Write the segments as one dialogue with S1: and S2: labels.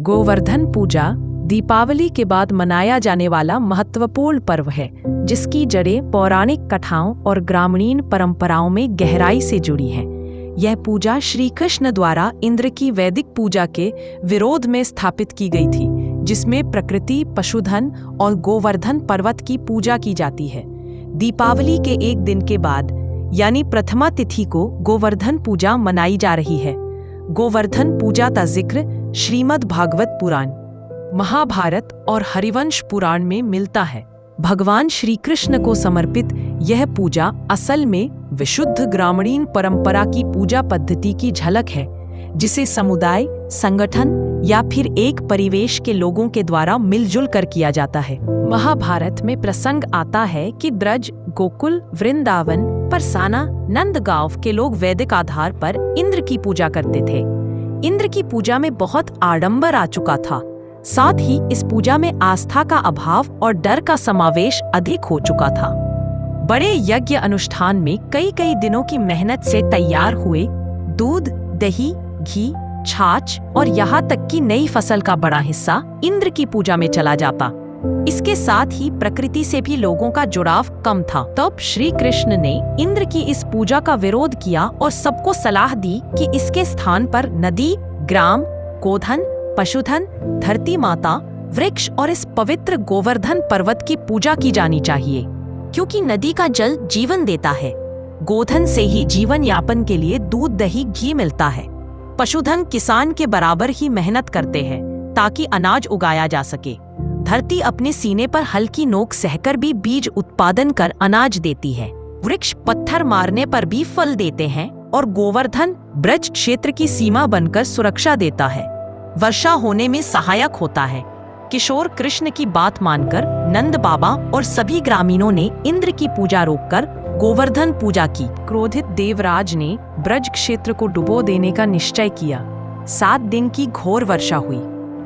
S1: गोवर्धन पूजा दीपावली के बाद मनाया जाने वाला महत्वपूर्ण पर्व है, जिसकी जड़ें पौराणिक कथाओं और ग्रामीण परंपराओं में गहराई से जुड़ी हैं। यह पूजा श्री कृष्ण द्वारा इंद्र की वैदिक पूजा के विरोध में स्थापित की गई थी, जिसमें प्रकृति, पशुधन और गोवर्धन पर्वत की पूजा की जाती है। दीपावली के एक दिन के बाद यानी प्रथमा तिथि को गोवर्धन पूजा मनाई जा रही है। गोवर्धन पूजा का जिक्र श्रीमद् भागवत पुराण, महाभारत और हरिवंश पुराण में मिलता है। भगवान श्री कृष्ण को समर्पित यह पूजा असल में विशुद्ध ग्रामीण परंपरा की पूजा पद्धति की झलक है, जिसे समुदाय, संगठन या फिर एक परिवेश के लोगों के द्वारा मिलजुल कर किया जाता है। महाभारत में प्रसंग आता है कि ब्रज, गोकुल, वृंदावन, परसाना, नंदगांव के लोग वैदिक आधार पर इंद्र की पूजा करते थे। इंद्र की पूजा में बहुत आडंबर आ चुका था, साथ ही इस पूजा में आस्था का अभाव और डर का समावेश अधिक हो चुका था। बड़े यज्ञ अनुष्ठान में कई दिनों की मेहनत से तैयार हुए दूध, दही, घी, छाछ और यहाँ तक कि नई फसल का बड़ा हिस्सा इंद्र की पूजा में चला जाता। इसके साथ ही प्रकृति से भी लोगों का जुड़ाव कम था। तब श्री कृष्ण ने इंद्र की इस पूजा का विरोध किया और सबको सलाह दी कि इसके स्थान पर नदी, ग्राम, गोधन, पशुधन, धरती माता, वृक्ष और इस पवित्र गोवर्धन पर्वत की पूजा की जानी चाहिए, क्योंकि नदी का जल जीवन देता है। गोधन से ही जीवन यापन के लिए दूध, दही, घी मिलता है। पशुधन किसान के बराबर ही मेहनत करते हैं ताकि अनाज उगाया जा सके। धरती अपने सीने पर हल्की नोक सहकर भी बीज उत्पादन कर अनाज देती है। वृक्ष पत्थर मारने पर भी फल देते हैं और गोवर्धन ब्रज क्षेत्र की सीमा बनकर सुरक्षा देता है, वर्षा होने में सहायक होता है। किशोर कृष्ण की बात मानकर नंद बाबा और सभी ग्रामीणों ने इंद्र की पूजा रोककर गोवर्धन पूजा की। क्रोधित देवराज ने ब्रज क्षेत्र को डुबो देने का निश्चय किया। 7 दिन की घोर वर्षा हुई।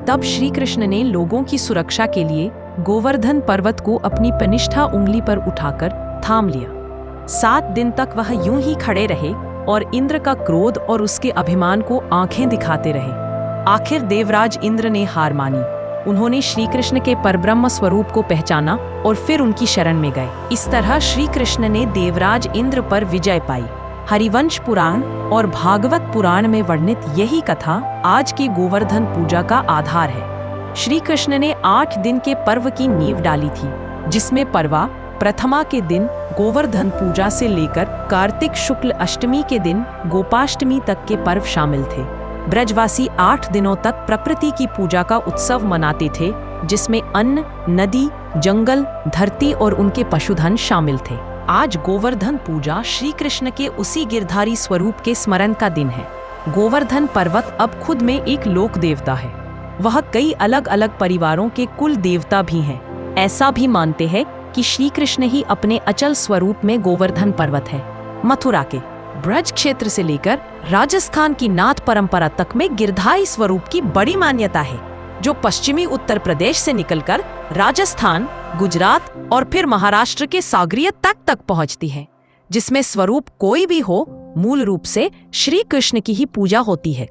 S1: तब श्री कृष्ण ने लोगों की सुरक्षा के लिए गोवर्धन पर्वत को अपनी कनिष्ठा उंगली पर उठाकर थाम लिया। 7 दिन तक वह यूं ही खड़े रहे और इंद्र का क्रोध और उसके अभिमान को आंखें दिखाते रहे। आखिर देवराज इंद्र ने हार मानी। उन्होंने श्री कृष्ण के परब्रह्म स्वरूप को पहचाना और फिर उनकी शरण में गए। इस तरह श्री कृष्ण ने देवराज इंद्र पर विजय पाई। हरिवंश पुराण और भागवत पुराण में वर्णित यही कथा आज की गोवर्धन पूजा का आधार है। श्री कृष्ण ने 8 दिन के पर्व की नींव डाली थी, जिसमें परवा प्रथमा के दिन गोवर्धन पूजा से लेकर कार्तिक शुक्ल अष्टमी के दिन गोपाष्टमी तक के पर्व शामिल थे। ब्रजवासी 8 दिनों तक प्रकृति की पूजा का उत्सव मनाते थे, जिसमें अन्न, नदी, जंगल, धरती और उनके पशुधन शामिल थे। आज गोवर्धन पूजा श्री कृष्ण के उसी गिरधारी स्वरूप के स्मरण का दिन है। गोवर्धन पर्वत अब खुद में एक लोक देवता है। वह कई अलग अलग परिवारों के कुल देवता भी हैं। ऐसा भी मानते हैं कि श्री कृष्ण ही अपने अचल स्वरूप में गोवर्धन पर्वत है। मथुरा के ब्रज क्षेत्र से लेकर राजस्थान की नाथ परंपरा तक में गिरधारी स्वरूप की बड़ी मान्यता है, जो पश्चिमी उत्तर प्रदेश से निकलकर राजस्थान, गुजरात और फिर महाराष्ट्र के सागरीय तट तक पहुंचती है, जिसमें स्वरूप कोई भी हो, मूल रूप से श्री कृष्ण की ही पूजा होती है।